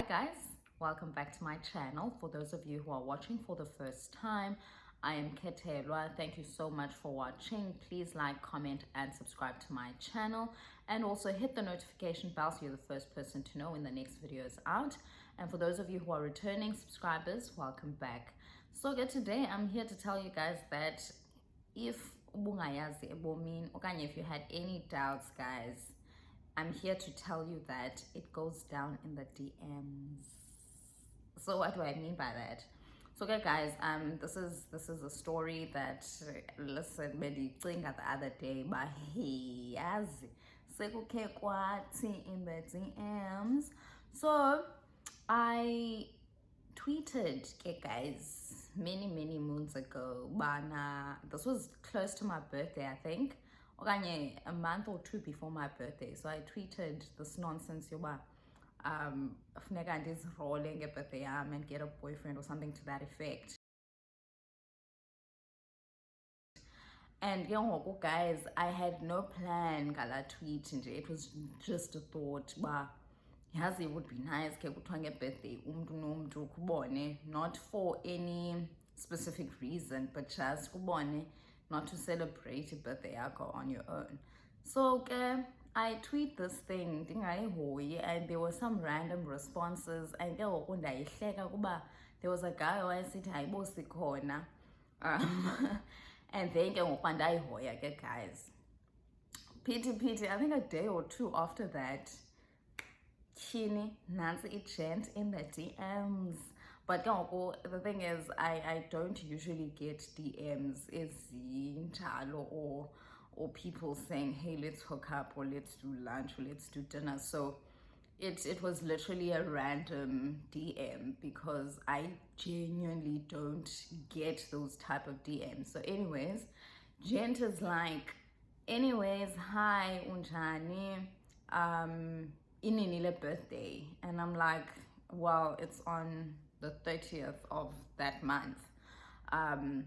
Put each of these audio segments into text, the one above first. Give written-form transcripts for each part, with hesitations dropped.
guys, welcome back to my channel. For those of you who are watching for the first time, I am Ketelwa. Thank you so much for watching. Please like, comment and subscribe to my channel, and also hit the notification bell so you're the first person to know when the next video is out. And for those of you who are returning subscribers, welcome back. So today I'm here to tell you guys that if you had any doubts, guys, I'm here to tell you that it goes down in the DMs. So what do I mean by that? So okay, guys, this is a story that listen, maybe the other day, but he has in the DMs. So I tweeted, okay guys, many moons ago, but this was close to my birthday, I think, a month or two before my birthday. So I tweeted this nonsense yoba funeka ndizirole ngebirthday yam and get a boyfriend or something to that effect. And guys, I had no plan ngala tweet nje. It was just a thought, but yes, it would be nice ke kuthiwa ngebirthday umntu nomntu kubone, not for any specific reason, but just kubone, not to celebrate a birthday yakho on your own. So I tweet this thing and there were some random responses, and there was a guy who said hayibo sikhona, and then guys, pity, I think a day or two after that, Chini Nancy it chant in the DMs. But the thing is, I don't usually get DMs or people saying, hey, let's hook up, or let's do lunch, or let's do dinner. So it was literally a random DM, because I genuinely don't get those type of DMs. So anyways, Gent is like, anyways, hi unjani, inini birthday, and I'm like, well, it's on the 30th of that month. And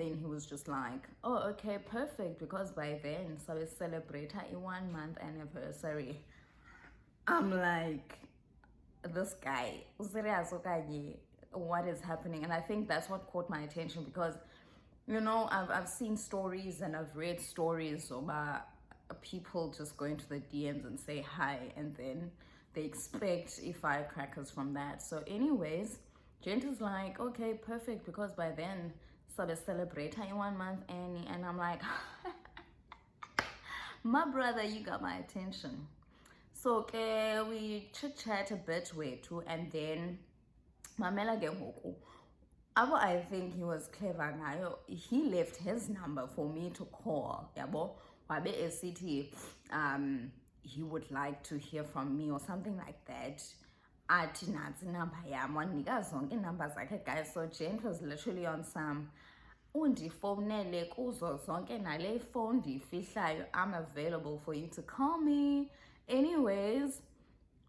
then he was just like, oh, okay, perfect, because by then so we celebrate a 1 month anniversary. I'm like, this guy, what is happening? And I think that's what caught my attention, because I've seen stories and I've read stories about people just going to the DMs and say hi, and then they expect firecrackers from that. So anyways, Gent is like, okay, perfect, because by then so they celebrate 1 month and I'm like, my brother, you got my attention. So we chit chat a bit way too, and then mamela ke I think he was clever. He left his number for me to call. Yabo, wabe esithi he would like to hear from me or something like that. Athi nansi number yam wanika zonke numbers zakhe, guys. So Gent was literally on some undifonele kuzo zonke nale phone ndifihlayo, I'm available for you to call me. Anyways,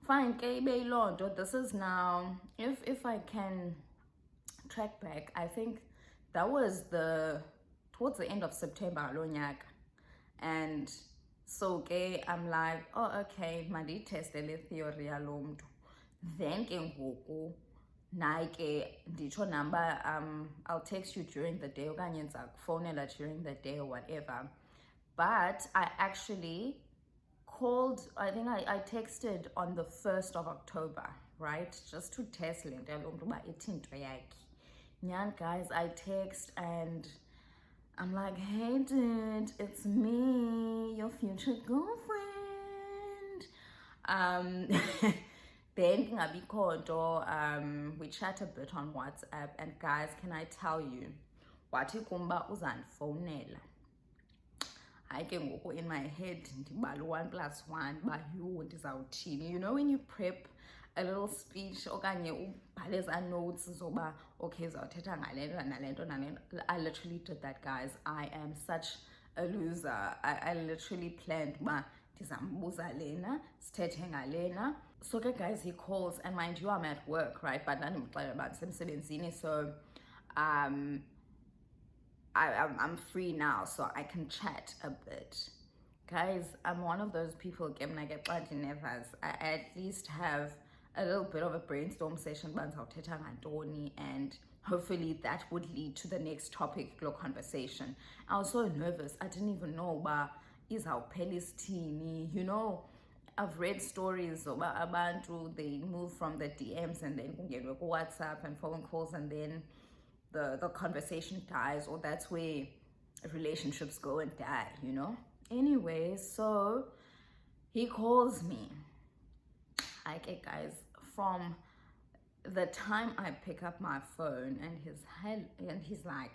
fine ke ibe lonto. This is now, if I can track back, I think that was towards the end of September lo nyaka. And so I'm like, oh okay, mandiyithestele theory yalo mntu. Then ke ngoku naye ke nditsho number, I'll text you during the day okanye ndizakufowunela during the day or whatever. But I actually called, I think I texted on the 1st of October, right, just to test le nto yalo mntu uba ithini into yakhe. Nyan, guys, I text and I'm like, hey dude, it's me, your future girlfriend. Then we chat a bit on WhatsApp, and guys, can I tell you, wathi kumba uzandifonela. I can go in my head, 1 + 1, but you know when you prep a little speech okanye ubhale notes zoba okay zawuthetha ngalento nalento. I literally did that, guys. I am such a loser. I literally planned uba ndizambuza lena sithethe ngalena. So guys, he calls, and mind you, I'm at work, right? But ndandimxelela uba ndisemsebenzini, so I'm free now, so I can chat a bit. Guys, I'm one of those people, I at least have a little bit of a brainstorm session, and hopefully that would lead to the next topic conversation. I was so nervous. I didn't even know about is our Palestine, you know. I've read stories about abantu, they move from the DMs and then get WhatsApp and phone calls, and then the conversation dies, or that's where relationships go and die, you know. Anyway, so he calls me. Okay, guys, from the time I pick up my phone, and he's like,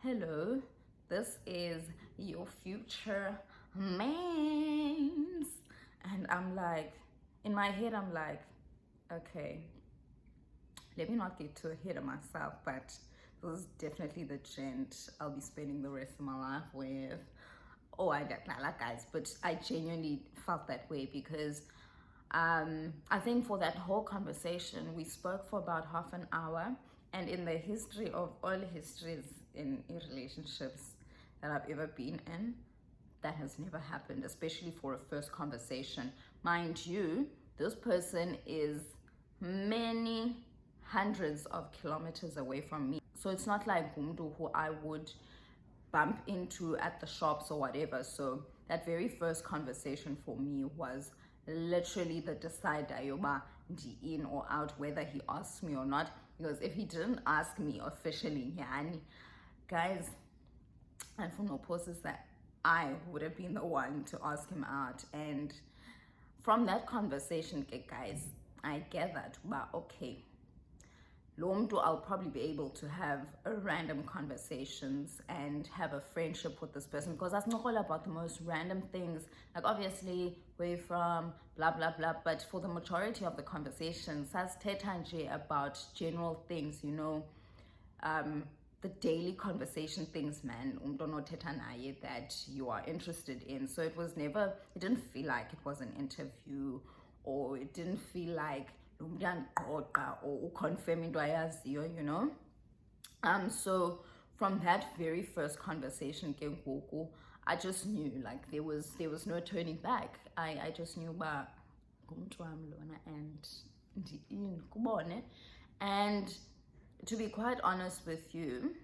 "Hello, this is your future man's," and I'm like, in my head, I'm like, okay, let me not get too ahead of myself, but this is definitely the gent I'll be spending the rest of my life with. Oh, I don't know, like, guys, but I genuinely felt that way because I think for that whole conversation, we spoke for about half an hour, and in the history of all histories in relationships that I've ever been in, that has never happened, especially for a first conversation. Mind you, this person is many hundreds of kilometers away from me. So it's not like Gumdu who I would bump into at the shops or whatever. So that very first conversation for me was literally the decider, yoba in or out, whether he asked me or not. Because if he didn't ask me officially, yani, guys, and from no poses that I would have been the one to ask him out. And from that conversation, guys, I gathered, but okay, Lomdu, I'll probably be able to have random conversations and have a friendship with this person, because that's not all about the most random things. Like, obviously, where you're from, blah, blah, blah. But for the majority of the conversations, that's tetanje about general things, you know, the daily conversation things, man, that you are interested in. So it didn't feel like it was an interview, or it didn't feel like or confirming, you know. So from that very first conversation, I just knew, like, there was no turning back. I just knew about and to be quite honest with you,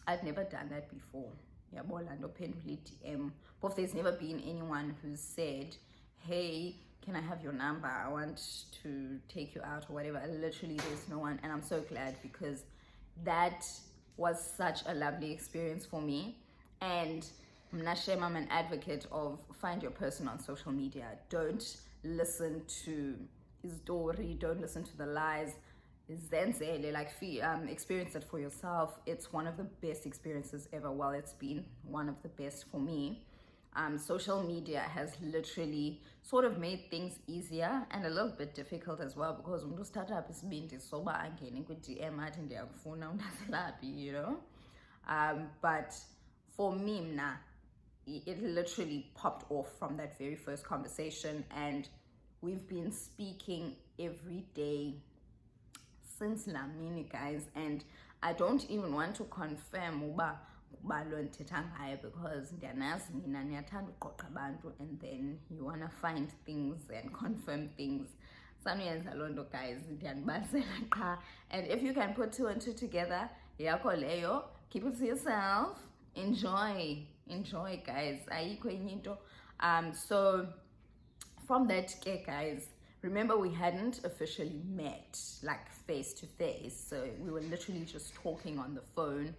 I've never done that before. Yeah, DM. But there's never been anyone who's said, "Hey, can I have your number? I want to take you out," or whatever. Literally, there's no one, and I'm so glad, because that was such a lovely experience for me. And I'm an advocate of find your person on social media. Don't listen to his story. Don't listen to the lies. Experience it for yourself. It's one of the best experiences ever. Well, it's been one of the best for me. Social media has literally sort of made things easier and a little bit difficult as well, because umuntu start up isibindi soba angene ku-DM athi ndiyakufuna undazelaphi, you know. But for me, it literally popped off from that very first conversation, and we've been speaking every day since Lamini, guys. And I don't even want to confirm uba because and then you want to find things and confirm things. Guys, and if you can put two and two together, keep it to yourself. Enjoy, guys. So from that, guys, remember, we hadn't officially met, like, face to face. So we were literally just talking on the phone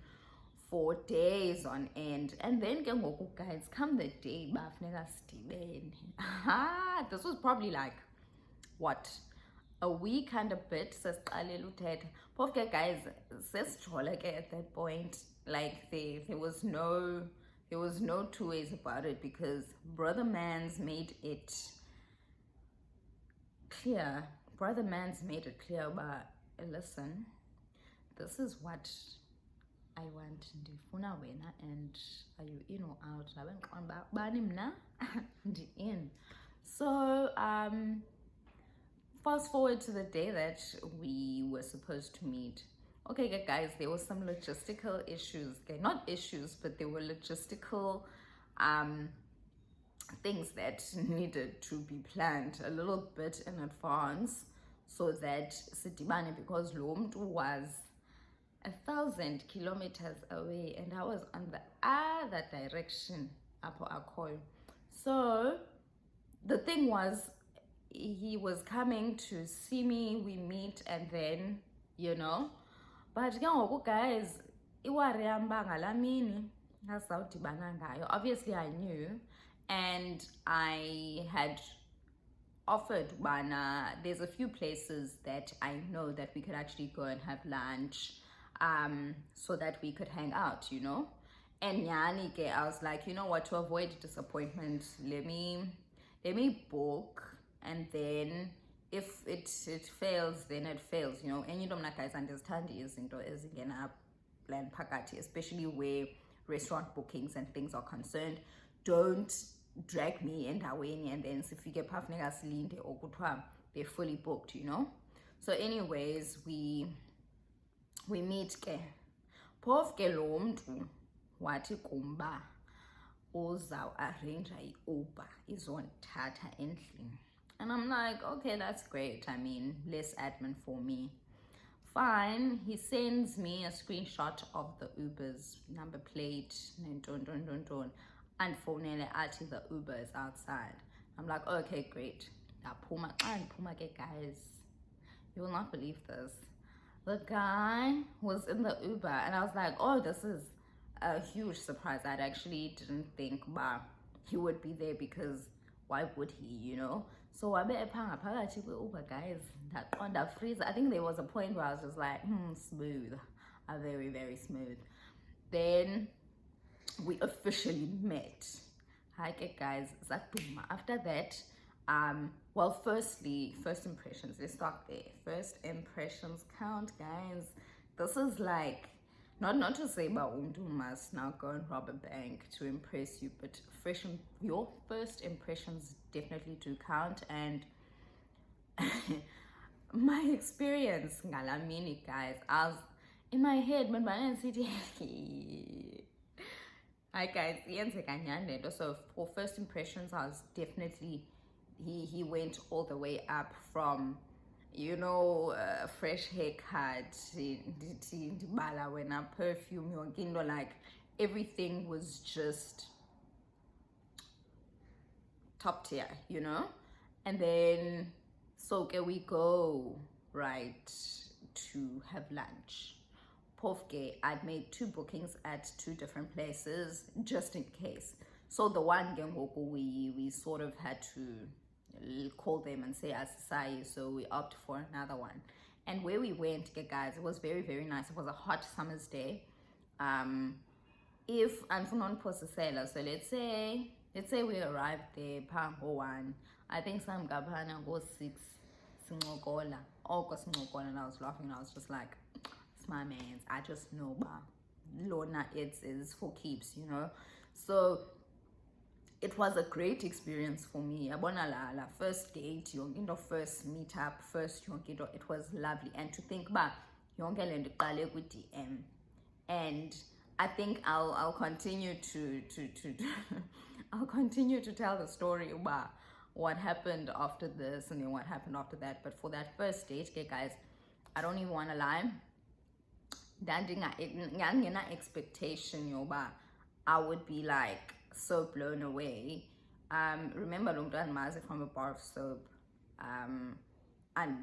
for days on end. And then, guys, come the day, this was probably like, what, a week and a bit. Guys, at that point, like, there was no two ways about it, because Brother Mans made it clear. But listen, this is what I want ndifuna wena, and are you in or out? In. So fast forward to the day that we were supposed to meet. Okay, guys, there were some logistical issues. Okay, not issues, but there were logistical things that needed to be planned a little bit in advance. so that sidibane, because lo mntu was 1,000 kilometers away and I was on the other direction apho akhoyo. So the thing was, he was coming to see me, we meet, and then, you know, but ke ngoku guys, iwari yam uba ngalaa mini asizawudibana ngayo, obviously I knew, and I had offered bana, there's a few places that I know that we could actually go and have lunch, so that we could hang out, you know. And yani ke, I was like, you know what, to avoid disappointment, let me book, and then if it fails, then it fails, you know. And you don't know, guys, understand izinto ezingena plan phakathi, especially where restaurant bookings and things are concerned. Don't drag me endaweni and then sifike phaa funeka silinde or kuthiwa they're fully booked, you know. So anyways, we meet ke, phofu ke lo mntu wathi kumba uzaw arrange i-Uber izondithatha endlini. And I'm like, okay, that's great. I mean, less admin for me. Fine. He sends me a screenshot of the Uber's number plate, and phone ati the Uber is outside. I'm like, okay, great. Puma ke, guys, you will not believe this. The guy was in the Uber, and I was like, oh, this is a huge surprise. I actually didn't think he would be there, because why would he, you know? So I bet Uber, guys, that on the freezer. I think there was a point where I was just like, smooth, very, very smooth. Then we officially met. Hi guys, after that, well, firstly, first impressions, let's start there. First impressions count, guys. This is like, not to say about umntu must now go and rob a bank to impress you, but your first impressions definitely do count. And my experience ngalamini, guys, I was in my head, but I city. Hi guys, so for first impressions, I was definitely, he went all the way up from, you know, fresh haircut, when I perfume, like everything was just top tier, you know. And then so can we go right to have lunch. Pofke, I'd made 2 bookings at 2 different places just in case. So the one we sort of had to call them and say asai, so we opt for another one. And where we went, guys, it was very, very nice. It was a hot summer's day. If I'm non posisela, so let's say we arrived there pango 1, I think some gabana go 6 singokola, and I was laughing, and I was just like, it's my man's, I just know Lona, it's for keeps, you know. So it was a great experience for me. Abona la first date, first meetup, it was lovely. And to think back, with DM, and I think I'll continue to I'll continue to tell the story about what happened after this and then what happened after that. But for that first date, okay, guys, I don't even want to lie. Ngangena expectation yoba I would be like so blown away. Remember Longdan Mazi from a bar of soap. And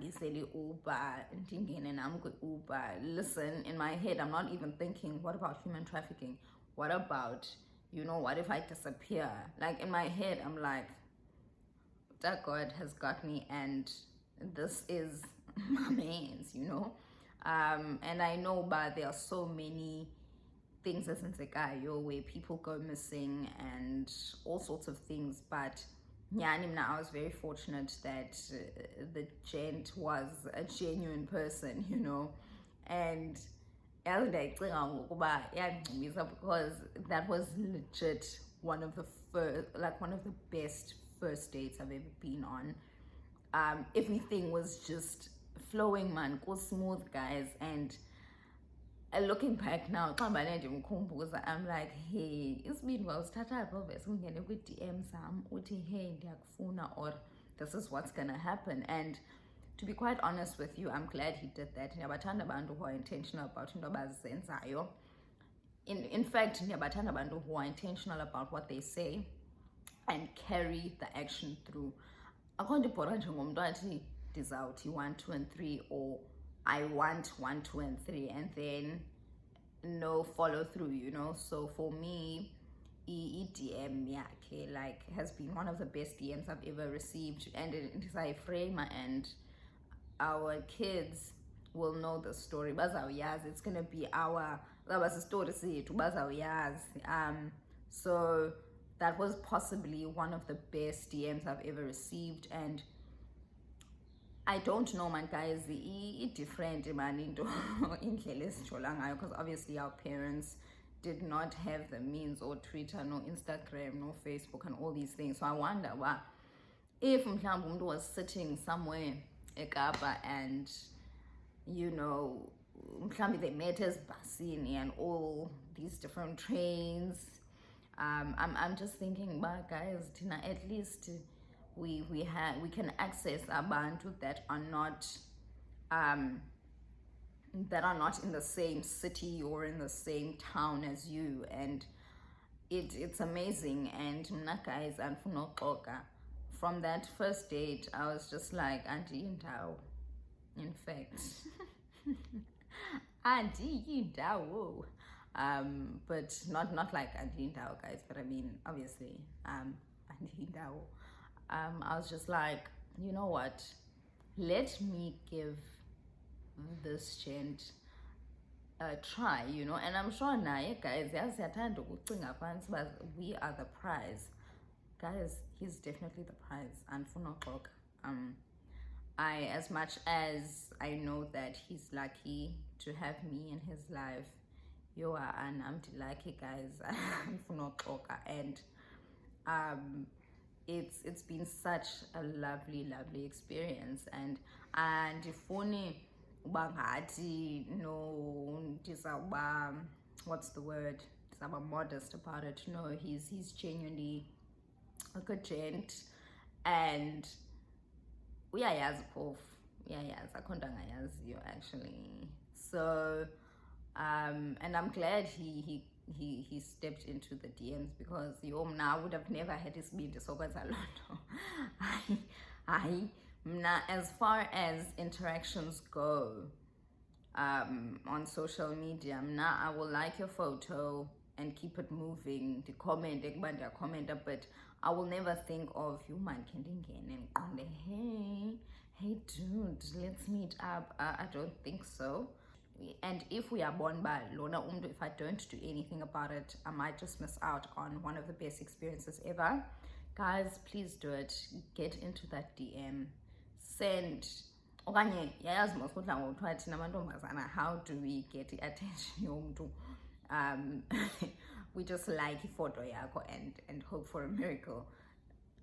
Giseli Uber, and I'm good Uber. Listen, in my head, I'm not even thinking, what about human trafficking? What about, you know, what if I disappear? Like in my head, I'm like, that God has got me, and this is my man's, you know. And I know, but there are so many things as in Sekayo where people go missing and all sorts of things. But I was very fortunate that the gent was a genuine person, you know. And because that was legit one of the best first dates I've ever been on. Everything was just flowing, man, go smooth, guys. And looking back now, I'm like, hey, it's been well started with DM Sam, hey, or this is what's gonna happen. And to be quite honest with you, I'm glad he did that. Ndiyabathanda abantu who are intentional about into abazenzayo. In fact, ndiyabathanda abantu who are intentional about what they say and carry the action through. Akho ndibhora njengomntu athi ndizawuthi 1, 2 and 3, or I want 1, 2 and 3 and then no follow through, you know. So for me, DM yakhe like has been one of the best DMs I've ever received, and it is a frame, and our kids will know the story. It's gonna be our story. So that was possibly one of the best DMs I've ever received, and I don't know, man, guys, different man into because obviously our parents did not have the means, or Twitter, no Instagram, no Facebook, and all these things. So I wonder what if mhlawumbe was sitting somewhere eKapa and, you know, mhlawumbe they met as basini and all these different trains. I'm just thinking, but guys, Tina, at least we can access abantu that are not in the same city or in the same town as you, and it's amazing. And guys, and from that first date, I was just like, Auntie Indao. In fact, Auntie Indao. But not like Auntie Indao, guys, but I mean, obviously, Auntie Indao. I was just like, you know what? Let me give this gent a try, you know. And I'm sure now, guys, we are the prize. Guys, he's definitely the prize. And for no talk, as much as I know that he's lucky to have me in his life, you are, and I'm lucky, guys. For no talk, and it's been such a lovely experience. And if only bangati no disaba, what's the word, disaba modest about it. No, he's genuinely a good gent, and uyayazi phofu, uyayazi akhonto angayaziyo actually. So and I'm glad he stepped into the DMs, because I would have never had his beat so as far as interactions go on social media, I will like your photo and keep it moving, the comment, but I will never think of you man and hey dude, let's meet up. I don't think so. And if we are born by Lona Umdu, if I don't do anything about it, I might just miss out on one of the best experiences ever. Guys, please do it. Get into that DM. Send. How do we get the attention? We just like a photo and hope for a miracle.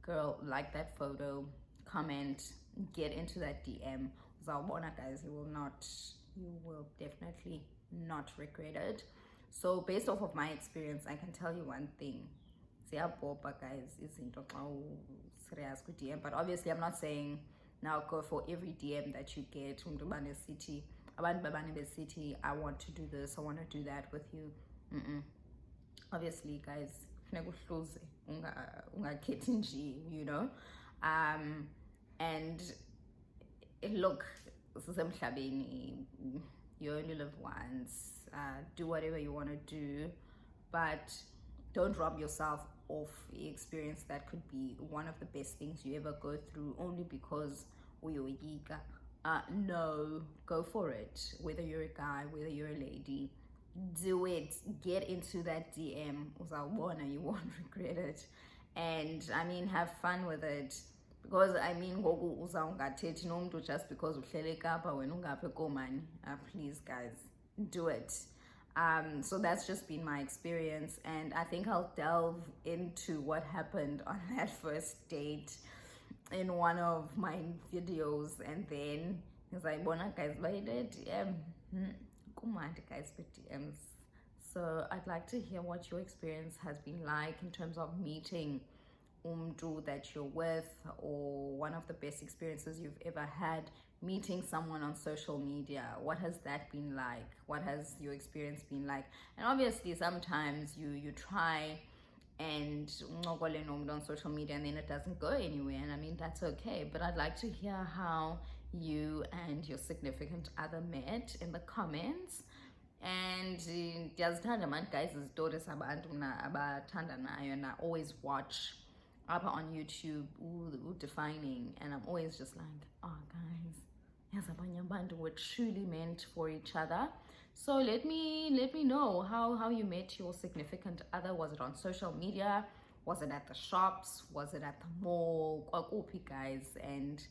Girl, like that photo, comment, get into that DM. Guys, you will definitely not regret it. So based off of my experience, I can tell you one thing. Guys, serious DM, but obviously I'm not saying now go for every DM that you get. City, city, I want to do this, I want to do that with you. Obviously, guys, you know. And look, you only live once. Do whatever you want to do, but don't rob yourself of the experience that could be one of the best things you ever go through only because you're eager. No, go for it. Whether you're a guy, whether you're a lady, do it. Get into that DM. You won't regret it. And I mean, have fun with it. Because I mean, just because please, guys, do it. So that's just been my experience, and I think I'll delve into what happened on that first date in one of my videos, and then because I wanna guys by the DM, guys with DMs. So I'd like to hear what your experience has been like in terms of meeting umntu that you're with, or one of the best experiences you've ever had meeting someone on social media. What has that been like? What has your experience been like? And obviously sometimes you try and on social media and then it doesn't go anywhere, and I mean that's okay, but I'd like to hear how you and your significant other met in the comments. And ndiyazithanda man guys izitori zabantu mna abathandanayo, and I always watch up on YouTube defining, and I'm always just like, oh guys, yes, abanye abantu were truly meant for each other. So let me know how you met your significant other. Was it on social media? Was it at the shops? Was it at the mall? Kwakuphi guys? And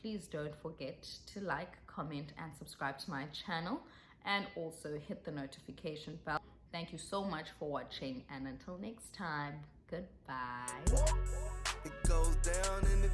please don't forget to like, comment, and subscribe to my channel, and also hit the notification bell. Thank you so much for watching, and until next time, goodbye. It goes down in the